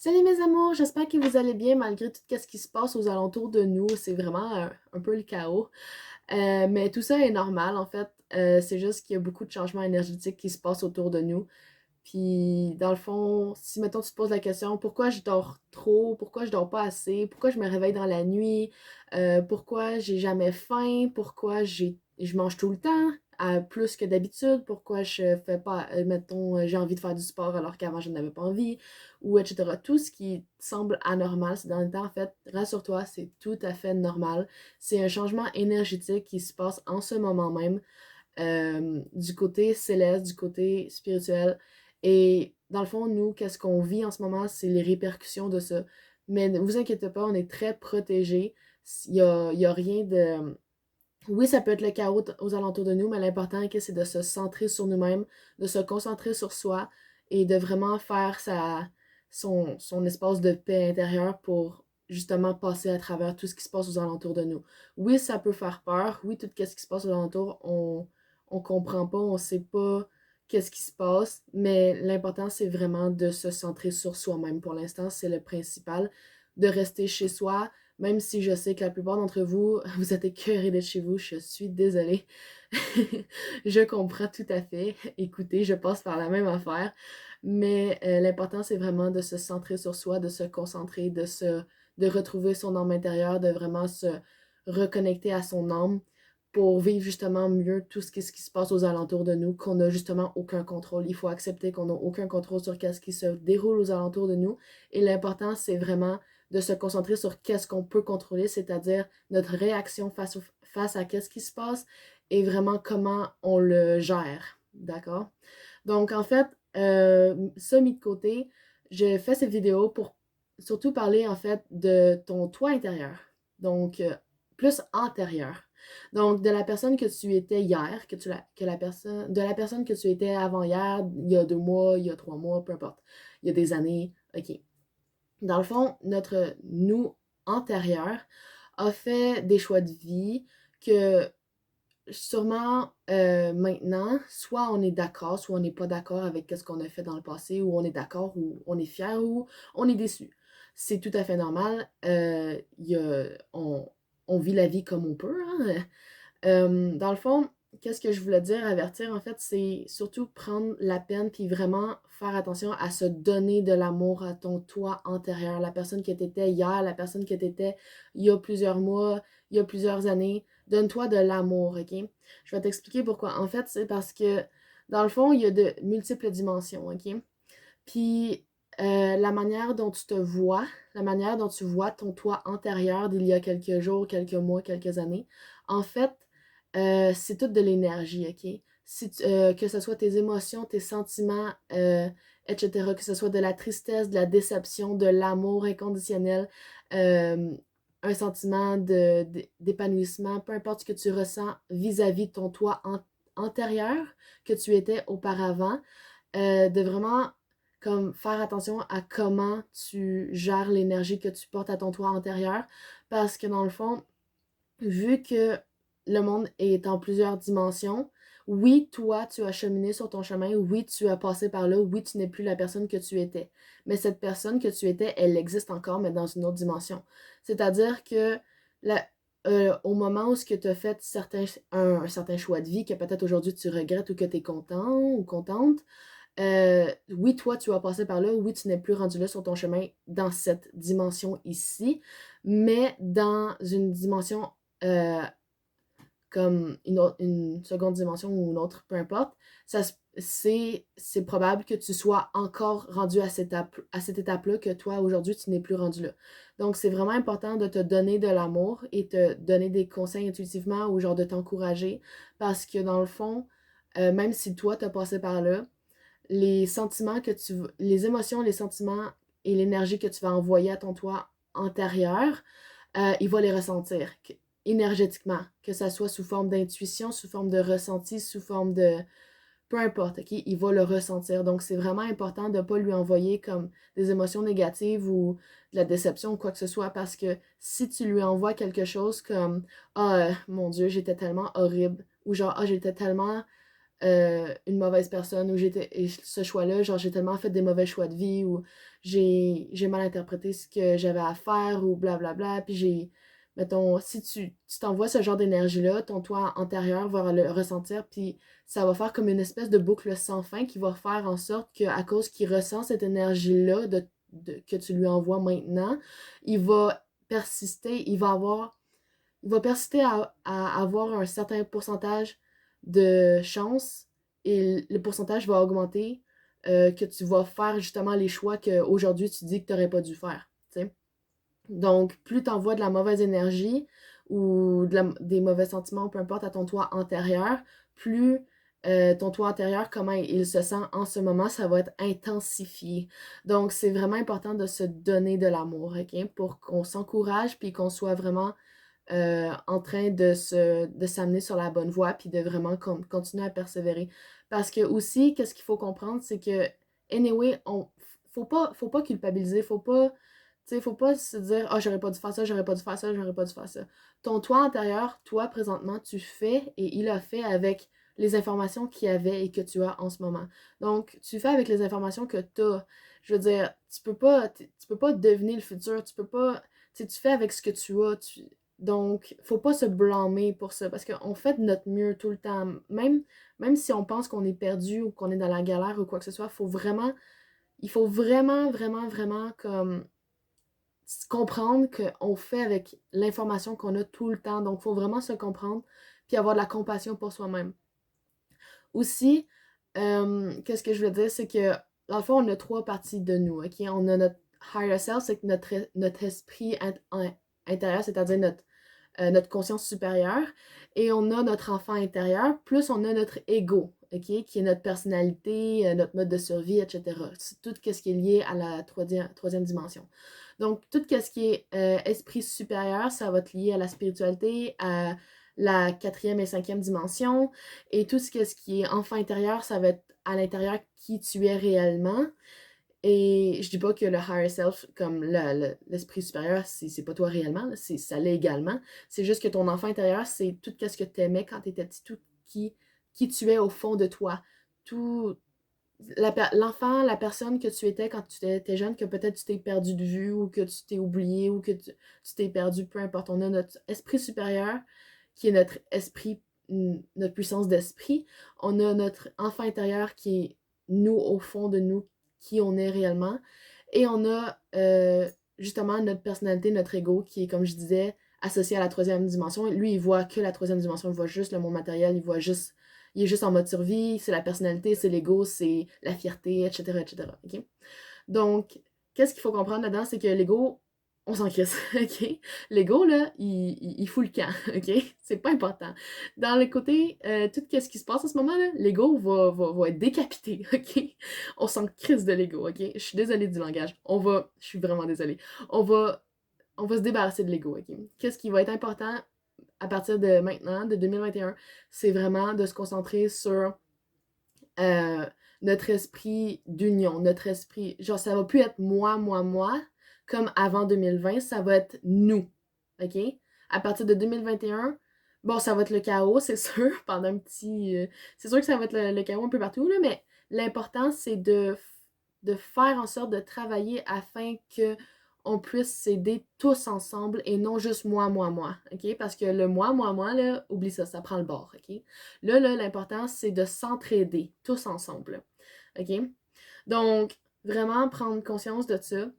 Salut mes amours, j'espère que vous allez bien malgré tout ce qui se passe aux alentours de nous. C'est vraiment un peu le chaos. Mais tout ça est normal en fait. C'est juste qu'il y a beaucoup de changements énergétiques qui se passent autour de nous. Puis dans le fond, si mettons tu te poses la question pourquoi je dors trop, pourquoi je dors pas assez, pourquoi je me réveille dans la nuit, pourquoi j'ai jamais faim, pourquoi je mange tout le temps, plus que d'habitude, pourquoi je fais pas, mettons, j'ai envie de faire du sport alors qu'avant je n'avais pas envie, ou etc. Tout ce qui semble anormal ces derniers temps, en fait, rassure-toi, c'est tout à fait normal. C'est un changement énergétique qui se passe en ce moment même du côté céleste, du côté spirituel. Et dans le fond, nous, qu'est-ce qu'on vit en ce moment, c'est les répercussions de ça. Mais ne vous inquiétez pas, on est très protégés. Il y a rien de... Oui, ça peut être le chaos aux alentours de nous, mais l'important, c'est de se centrer sur nous-mêmes, de se concentrer sur soi et de vraiment faire son espace de paix intérieure pour justement passer à travers tout ce qui se passe aux alentours de nous. Oui, ça peut faire peur. Oui, tout ce qui se passe aux alentours, on comprend pas, on sait pas qu'est-ce qui se passe, mais l'important, c'est vraiment de se centrer sur soi-même. Pour l'instant, c'est le principal, de rester chez soi, même si je sais que la plupart d'entre vous, vous êtes écœurés d'être chez vous, je suis désolée. Je comprends tout à fait. Écoutez, je passe par la même affaire. Mais l'important, c'est vraiment de se centrer sur soi, de se concentrer, de retrouver son âme intérieure, de vraiment se reconnecter à son âme pour vivre justement mieux tout ce qui se passe aux alentours de nous, qu'on n'a justement aucun contrôle. Il faut accepter qu'on n'a aucun contrôle sur ce qui se déroule aux alentours de nous. Et l'important, c'est vraiment de se concentrer sur qu'est-ce qu'on peut contrôler, c'est-à-dire notre réaction face à qu'est-ce qui se passe et vraiment comment on le gère. D'accord? Donc, en fait, ça mis de côté, je fais cette vidéo pour surtout parler, en fait, de ton toi intérieur. Donc, plus antérieur. Donc, de la personne que tu étais hier, de la personne que tu étais avant hier, il y a 2 mois, il y a 3 mois, peu importe. Il y a des années. OK. Dans le fond, notre nous antérieur a fait des choix de vie que sûrement maintenant, soit on est d'accord, soit on n'est pas d'accord avec ce qu'on a fait dans le passé, ou on est d'accord, ou on est fier, ou on est déçu. C'est tout à fait normal. On vit la vie comme on peut, hein. Dans le fond, qu'est-ce que je voulais dire, avertir, en fait, c'est surtout prendre la peine puis vraiment faire attention à se donner de l'amour à ton toi antérieur, la personne que tu étais hier, la personne que tu étais il y a plusieurs mois, il y a plusieurs années. Donne-toi de l'amour, OK? Je vais t'expliquer pourquoi. En fait, c'est parce que, dans le fond, il y a de multiples dimensions, OK? Puis, la manière dont tu te vois, la manière dont tu vois ton toi antérieur d'il y a quelques jours, quelques mois, quelques années, en fait, c'est toute de l'énergie, OK? Que ce soit tes émotions, tes sentiments, etc., que ce soit de la tristesse, de la déception, de l'amour inconditionnel, euh, un sentiment d'épanouissement, peu importe ce que tu ressens vis-à-vis de ton toi antérieur que tu étais auparavant, de vraiment comme faire attention à comment tu gères l'énergie que tu portes à ton toi antérieur parce que dans le fond, vu que le monde est en plusieurs dimensions, oui, toi, tu as cheminé sur ton chemin, oui, tu as passé par là, oui, tu n'es plus la personne que tu étais. Mais cette personne que tu étais, elle existe encore, mais dans une autre dimension. C'est-à-dire que au moment où tu as fait un certain choix de vie, que peut-être aujourd'hui tu regrettes ou que tu es content ou contente, oui, toi, tu as passé par là, oui, tu n'es plus rendu là sur ton chemin dans cette dimension ici, mais dans une dimension euh, comme une seconde dimension ou une autre, peu importe, c'est probable que tu sois encore rendu à cette étape-là que toi, aujourd'hui, tu n'es plus rendu là. Donc, c'est vraiment important de te donner de l'amour et te donner des conseils intuitivement ou genre de t'encourager parce que dans le fond, même si toi, tu as passé par là, les sentiments les émotions, les sentiments et l'énergie que tu vas envoyer à ton toi antérieur, il va les ressentir énergétiquement, que ça soit sous forme d'intuition, sous forme de ressenti, sous forme de... Peu importe, ok? Il va le ressentir. Donc, c'est vraiment important de ne pas lui envoyer comme des émotions négatives ou de la déception ou quoi que ce soit parce que si tu lui envoies quelque chose comme Ah, mon Dieu, j'étais tellement horrible ou genre Ah, j'étais tellement une mauvaise personne ou ce choix-là, genre j'ai tellement fait des mauvais choix de vie ou j'ai mal interprété ce que j'avais à faire ou blablabla, puis mettons, si tu t'envoies ce genre d'énergie-là, ton toi antérieur va le ressentir, puis ça va faire comme une espèce de boucle sans fin qui va faire en sorte qu'à cause qu'il ressent cette énergie-là que tu lui envoies maintenant, il va persister, il va persister à avoir un certain pourcentage de chance et le pourcentage va augmenter que tu vas faire justement les choix qu'aujourd'hui tu dis que tu n'aurais pas dû faire. T'sais. Donc, plus tu envoies de la mauvaise énergie ou des mauvais sentiments, peu importe, à ton toi antérieur, plus ton toi antérieur, comment il se sent en ce moment, ça va être intensifié. Donc, c'est vraiment important de se donner de l'amour, OK? Pour qu'on s'encourage puis qu'on soit vraiment en train de s'amener sur la bonne voie puis de vraiment continuer à persévérer. Parce que aussi, qu'est-ce qu'il faut comprendre, c'est que, anyway, faut pas culpabiliser, faut pas se dire, ah, j'aurais pas dû faire ça, j'aurais pas dû faire ça, j'aurais pas dû faire ça. Ton toi intérieur, toi, présentement, tu fais et il a fait avec les informations qu'il y avait et que tu as en ce moment. Donc, tu fais avec les informations que tu as. Je veux dire, tu peux pas deviner le futur, tu peux pas, tu fais avec ce que tu as. Donc, faut pas se blâmer pour ça parce qu'on fait de notre mieux tout le temps. Même si on pense qu'on est perdu ou qu'on est dans la galère ou quoi que ce soit, il faut vraiment, vraiment, vraiment comme comprendre qu'on fait avec l'information qu'on a tout le temps. Donc, il faut vraiment se comprendre puis avoir de la compassion pour soi-même. Aussi, qu'est-ce que je veux dire, c'est que dans le fond, on a trois parties de nous, OK? On a notre higher self, c'est que notre esprit intérieur, c'est-à-dire notre conscience supérieure, et on a notre enfant intérieur, plus on a notre ego, OK? Qui est notre personnalité, notre mode de survie, etc. C'est tout ce qui est lié à la troisième dimension. Donc, tout ce qui est esprit supérieur, ça va être lié à la spiritualité, à la quatrième et cinquième dimension, et tout ce qui est enfant intérieur, ça va être à l'intérieur qui tu es réellement. Et je dis pas que le higher self, comme l'esprit supérieur, c'est pas toi réellement, ça l'est également. C'est juste que ton enfant intérieur, c'est tout ce que tu aimais quand tu étais petit, tout qui tu es au fond de toi. Tout l'enfant, la personne que tu étais quand tu étais jeune, que peut-être tu t'es perdu de vue ou que tu t'es oublié ou que tu t'es perdu, peu importe. On a notre esprit supérieur qui est notre esprit, notre puissance d'esprit. On a notre enfant intérieur qui est nous au fond de nous, qui on est réellement. Et on a justement notre personnalité, notre ego qui est, comme je disais, associé à la troisième dimension. Lui, il voit que la troisième dimension, il voit juste le monde matériel, il est juste en mode survie, c'est la personnalité, c'est l'ego, c'est la fierté, etc., etc. OK? Donc, qu'est-ce qu'il faut comprendre là-dedans, c'est que l'ego, on s'en crisse, OK? L'ego, là, il fout le camp, OK? C'est pas important. Dans le côté, tout ce qui se passe en ce moment-là, l'ego va être décapité, OK? On s'en crisse de l'ego, OK? Je suis désolée du langage. Je suis vraiment désolée. On va, on va se débarrasser de l'ego, OK? Qu'est-ce qui va être important à partir de maintenant, de 2021, c'est vraiment de se concentrer sur euh, notre esprit d'union, notre esprit, genre ça va plus être moi, comme avant 2020, ça va être nous, ok? À partir de 2021, bon, ça va être le chaos, c'est sûr, pendant un petit... c'est sûr que ça va être le chaos un peu partout, là, mais l'important, c'est de faire en sorte de travailler afin que on puisse s'aider tous ensemble et non juste moi, ok? Parce que le moi, là, oublie ça, ça prend le bord, ok? Là, l'important, c'est de s'entraider tous ensemble, ok? Donc, vraiment prendre conscience de ça.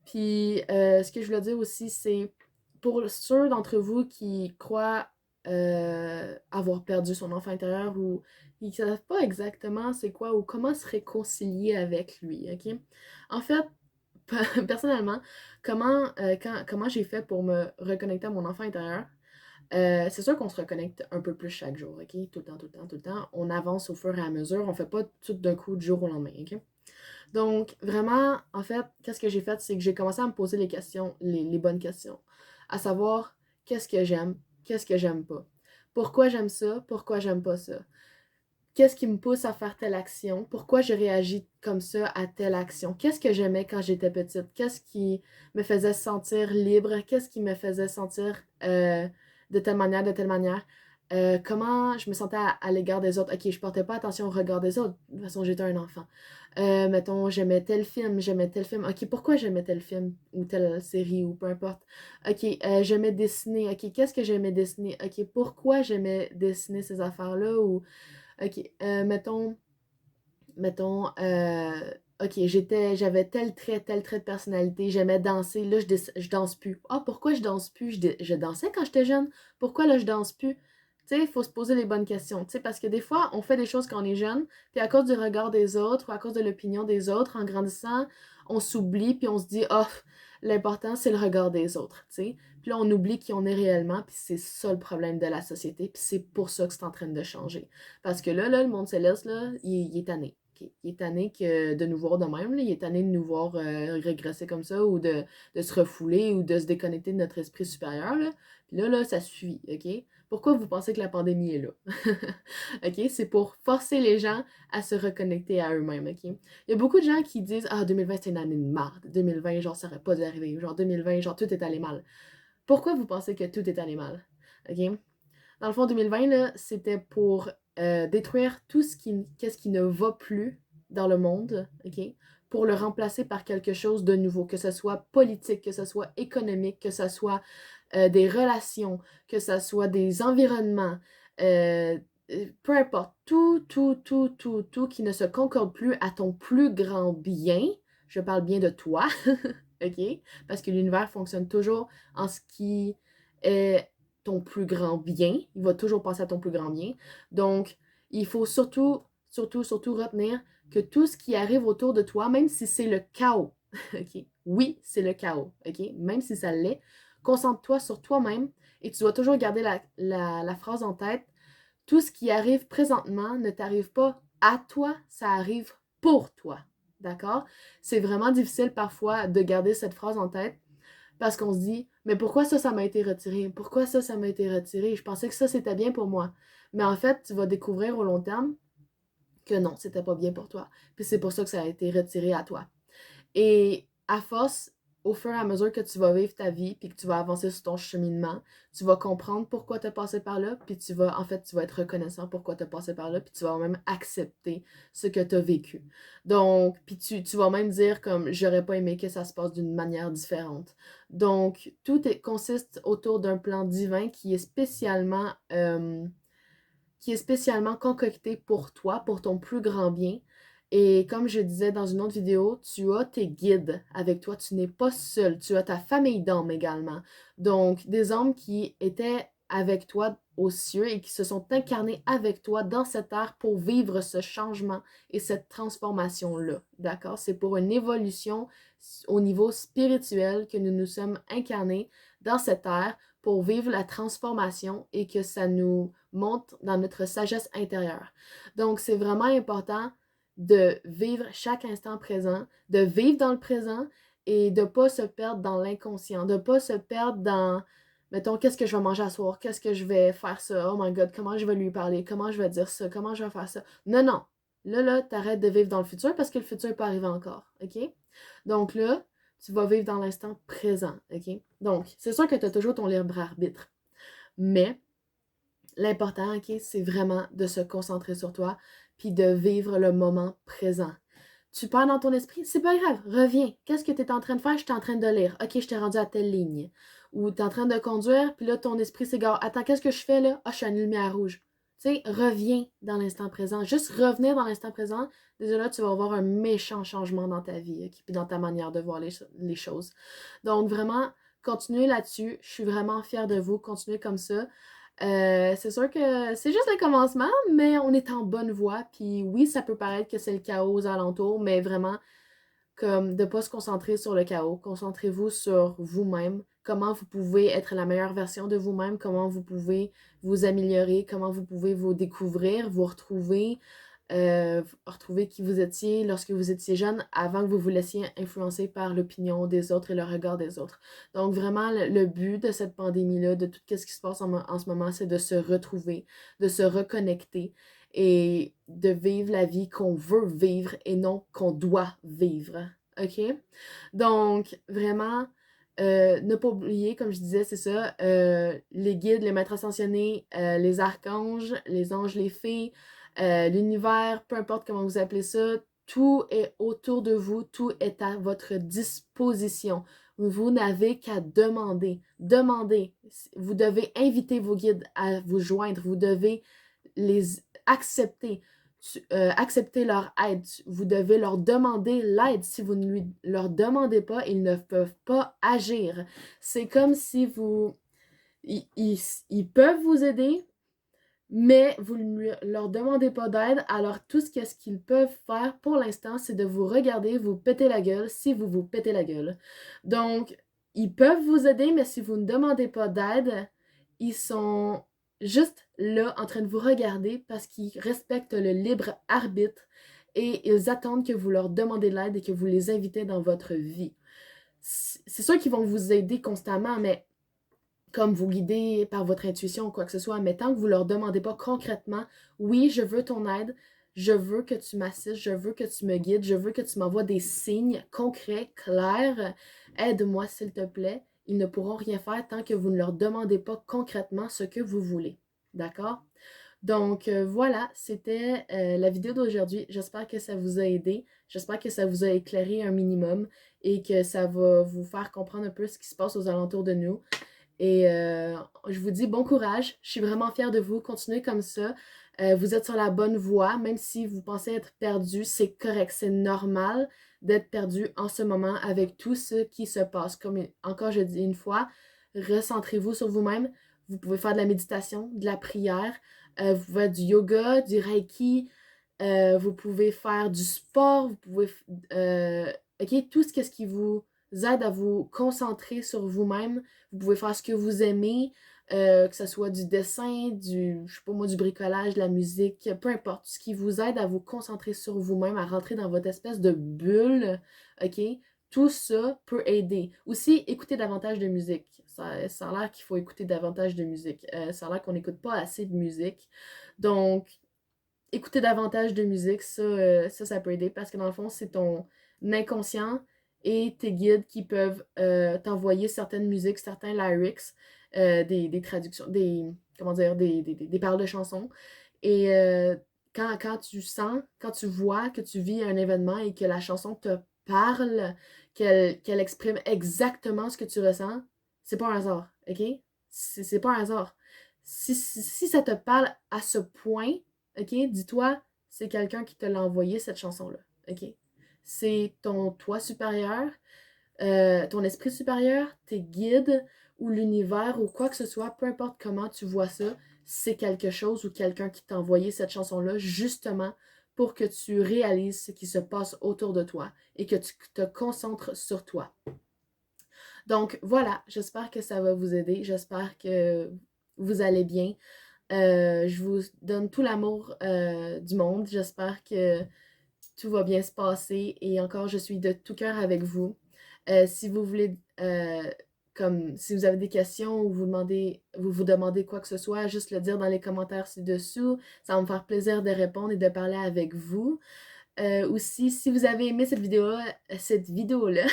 Puis, ce que je voulais dire aussi, c'est pour ceux d'entre vous qui croient avoir perdu son enfant intérieur ou qui ne savent pas exactement c'est quoi ou comment se réconcilier avec lui, ok? En fait, personnellement, comment j'ai fait pour me reconnecter à mon enfant intérieur? C'est sûr qu'on se reconnecte un peu plus chaque jour, ok? Tout le temps, tout le temps, tout le temps. On avance au fur et à mesure. On fait pas tout d'un coup du jour au lendemain, ok? Donc, vraiment, en fait, qu'est-ce que j'ai fait? C'est que j'ai commencé à me poser les questions, les bonnes questions. À savoir, qu'est-ce que j'aime? Qu'est-ce que j'aime pas? Pourquoi j'aime ça? Pourquoi j'aime pas ça? Qu'est-ce qui me pousse à faire telle action? Pourquoi je réagis comme ça à telle action? Qu'est-ce que j'aimais quand j'étais petite? Qu'est-ce qui me faisait sentir libre? Qu'est-ce qui me faisait sentir de telle manière, de telle manière? Comment je me sentais à l'égard des autres? Ok, je portais pas attention au regard des autres. De toute façon, j'étais un enfant. Mettons, j'aimais tel film. OK, pourquoi j'aimais tel film ou telle série ou peu importe. OK, j'aimais dessiner. OK, qu'est-ce que j'aimais dessiner? OK, pourquoi j'aimais dessiner ces affaires-là? Ou, OK, mettons, OK, j'avais tel trait de personnalité, j'aimais danser, là, je danse plus. Ah, pourquoi je danse plus? Je dansais quand j'étais jeune. Pourquoi là, je danse plus? Tu sais, il faut se poser les bonnes questions, tu sais, parce que des fois, on fait des choses quand on est jeune, puis à cause du regard des autres ou à cause de l'opinion des autres, en grandissant, on s'oublie, puis on se dit, oh, l'important, c'est le regard des autres, tu sais. Puis là, on oublie qui on est réellement, puis c'est ça le problème de la société, puis c'est pour ça que c'est en train de changer. Parce que là, le monde céleste, là, il est tanné. Ok? Il est tanné de nous voir de même, là. Il est tanné de nous voir régresser comme ça, ou de se refouler, ou de se déconnecter de notre esprit supérieur, là. Puis là, ça suffit, OK? Pourquoi vous pensez que la pandémie est là? OK? C'est pour forcer les gens à se reconnecter à eux-mêmes, OK? Il y a beaucoup de gens qui disent «Ah, 2020, c'est une année de marde. 2020, genre, ça aurait pas dû arriver. Genre, 2020, genre, tout est allé mal.» Pourquoi vous pensez que tout est allé mal? OK? Dans le fond, 2020, là, c'était pour détruire tout qu'est-ce qui ne va plus dans le monde, OK? Pour le remplacer par quelque chose de nouveau, que ce soit politique, que ce soit économique, que ce soit des relations, que ce soit des environnements, euh, peu importe, tout qui ne se concorde plus à ton plus grand bien. Je parle bien de toi, OK? Parce que l'univers fonctionne toujours en ce qui est ton plus grand bien. Il va toujours passer à ton plus grand bien. Donc, il faut surtout retenir que tout ce qui arrive autour de toi, même si c'est le chaos, OK? Oui, c'est le chaos, OK? Même si ça l'est, concentre-toi sur toi-même et tu dois toujours garder la phrase en tête. Tout ce qui arrive présentement ne t'arrive pas à toi, ça arrive pour toi. D'accord? C'est vraiment difficile parfois de garder cette phrase en tête parce qu'on se dit, mais pourquoi ça m'a été retiré? Pourquoi ça m'a été retiré? Je pensais que ça, c'était bien pour moi. Mais en fait, tu vas découvrir au long terme que non, c'était pas bien pour toi. Puis c'est pour ça que ça a été retiré à toi. Et à force, au fur et à mesure que tu vas vivre ta vie, puis que tu vas avancer sur ton cheminement, tu vas comprendre pourquoi tu as passé par là, puis tu vas être reconnaissant pourquoi tu as passé par là, puis tu vas même accepter ce que tu as vécu. Donc, puis tu vas même dire comme, j'aurais pas aimé que ça se passe d'une manière différente. Donc, consiste autour d'un plan divin qui est spécialement concocté pour toi, pour ton plus grand bien. Et comme je disais dans une autre vidéo, tu as tes guides avec toi, tu n'es pas seul, tu as ta famille d'hommes également. Donc, des hommes qui étaient avec toi aux cieux et qui se sont incarnés avec toi dans cette terre pour vivre ce changement et cette transformation-là. D'accord? C'est pour une évolution au niveau spirituel que nous nous sommes incarnés dans cette terre pour vivre la transformation et que ça nous monte dans notre sagesse intérieure. Donc, c'est vraiment important de vivre chaque instant présent, de vivre dans le présent et de ne pas se perdre dans l'inconscient, de ne pas se perdre dans, mettons, qu'est-ce que je vais manger à soir, qu'est-ce que je vais faire ça, oh my god, comment je vais lui parler, comment je vais dire ça, comment je vais faire ça. Non, non. Là, t'arrêtes de vivre dans le futur parce que le futur peut arriver encore, OK? Donc là, tu vas vivre dans l'instant présent, OK? Donc, c'est sûr que tu as toujours ton libre arbitre, mais l'important, OK, c'est vraiment de se concentrer sur toi puis de vivre le moment présent. Tu perds dans ton esprit, c'est pas grave, reviens. Qu'est-ce que tu es en train de faire? Je suis en train de lire. OK, je t'ai rendu à telle ligne. Ou tu es en train de conduire, puis là, ton esprit s'égare. Attends, qu'est-ce que je fais là? Ah, je suis à une lumière rouge. Tu sais, reviens dans l'instant présent. Juste revenir dans l'instant présent, déjà là, tu vas avoir un méchant changement dans ta vie, OK, puis dans ta manière de voir les choses. Donc, vraiment, continuez là-dessus. Je suis vraiment fière de vous. Continuez comme ça. C'est sûr que c'est juste le commencement, mais on est en bonne voie. Puis oui, ça peut paraître que c'est le chaos aux alentours, mais vraiment, comme de ne pas se concentrer sur le chaos. Concentrez-vous sur vous-même, comment vous pouvez être la meilleure version de vous-même, comment vous pouvez vous améliorer, comment vous pouvez vous découvrir, retrouver qui vous étiez lorsque vous étiez jeune avant que vous vous laissiez influencer par l'opinion des autres et le regard des autres. Donc vraiment, le but de cette pandémie-là, de tout ce qui se passe en ce moment, c'est de se retrouver, de se reconnecter et de vivre la vie qu'on veut vivre et non qu'on doit vivre. OK? Donc, vraiment, ne pas oublier, comme je disais, c'est ça, les guides, les maîtres ascensionnés, les archanges, les anges, les fées, l'univers, peu importe comment vous appelez ça, tout est autour de vous, tout est à votre disposition. Vous n'avez qu'à demander. Demandez. Vous devez inviter vos guides à vous joindre. Vous devez les accepter. Accepter leur aide. Vous devez leur demander l'aide. Si vous ne leur demandez pas, ils ne peuvent pas agir. C'est comme si vous... ils peuvent vous aider, mais vous ne leur demandez pas d'aide, alors tout ce qu'ils peuvent faire pour l'instant, c'est de vous regarder, vous péter la gueule si vous vous pétez la gueule. Donc, ils peuvent vous aider, mais si vous ne demandez pas d'aide, ils sont juste là en train de vous regarder parce qu'ils respectent le libre arbitre et ils attendent que vous leur demandez de l'aide et que vous les invitez dans votre vie. C'est sûr qu'ils vont vous aider constamment, mais comme vous guider par votre intuition ou quoi que ce soit, mais tant que vous leur demandez pas concrètement, oui, je veux ton aide, je veux que tu m'assistes, je veux que tu me guides, je veux que tu m'envoies des signes concrets, clairs, aide-moi s'il te plaît. Ils ne pourront rien faire tant que vous ne leur demandez pas concrètement ce que vous voulez. D'accord? Donc voilà, c'était la vidéo d'aujourd'hui. J'espère que ça vous a aidé. J'espère que ça vous a éclairé un minimum et que ça va vous faire comprendre un peu ce qui se passe aux alentours de nous. Et je vous dis bon courage. Je suis vraiment fière de vous. Continuez comme ça. Vous êtes sur la bonne voie. Même si vous pensez être perdu, c'est correct. C'est normal d'être perdu en ce moment avec tout ce qui se passe. Comme encore je dis une fois, recentrez-vous sur vous-même. Vous pouvez faire de la méditation, de la prière. Vous pouvez faire du yoga, du reiki. Vous pouvez faire du sport. Vous pouvez... OK, tout ce qui vous aide à vous concentrer sur vous-même. Vous pouvez faire ce que vous aimez, que ce soit du dessin, je sais pas moi, du bricolage, de la musique, peu importe. Ce qui vous aide à vous concentrer sur vous-même, à rentrer dans votre espèce de bulle, OK? Tout ça peut aider. Aussi, écoutez davantage de musique. Ça a l'air qu'il faut écouter davantage de musique. Ça a l'air qu'on n'écoute pas assez de musique. Donc, écouter davantage de musique, ça peut aider parce que dans le fond, c'est ton inconscient et tes guides qui peuvent t'envoyer certaines musiques, certains lyrics, des traductions, comment dire, des paroles de chansons. Et quand tu sens, quand tu vois que tu vis un événement et que la chanson te parle, qu'elle exprime exactement ce que tu ressens, c'est pas un hasard, ok? C'est pas un hasard. Si ça te parle à ce point, OK? Dis-toi, c'est quelqu'un qui te l'a envoyé, cette chanson-là. OK? C'est ton toi supérieur, ton esprit supérieur, tes guides ou l'univers ou quoi que ce soit, peu importe comment tu vois ça, c'est quelque chose ou quelqu'un qui t'a envoyé cette chanson-là justement pour que tu réalises ce qui se passe autour de toi et que tu te concentres sur toi. Donc voilà, j'espère que ça va vous aider, j'espère que vous allez bien. Je vous donne tout l'amour du monde. J'espère que tout va bien se passer. Et encore, je suis de tout cœur avec vous. Si vous voulez, comme si vous avez des questions ou vous demandez quoi que ce soit, juste le dire dans les commentaires ci-dessous. Ça va me faire plaisir de répondre et de parler avec vous. Aussi, si vous avez aimé cette vidéo-là,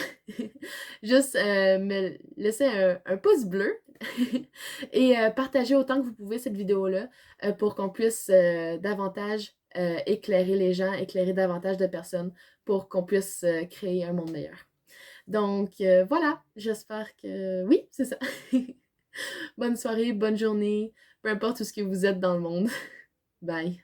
juste me laisser un pouce bleu et partagez autant que vous pouvez cette vidéo-là pour qu'on puisse davantage éclairer les gens, éclairer davantage de personnes pour qu'on puisse créer un monde meilleur. Donc voilà, j'espère que oui, c'est ça. Bonne soirée, bonne journée, peu importe où ce que vous êtes dans le monde. Bye.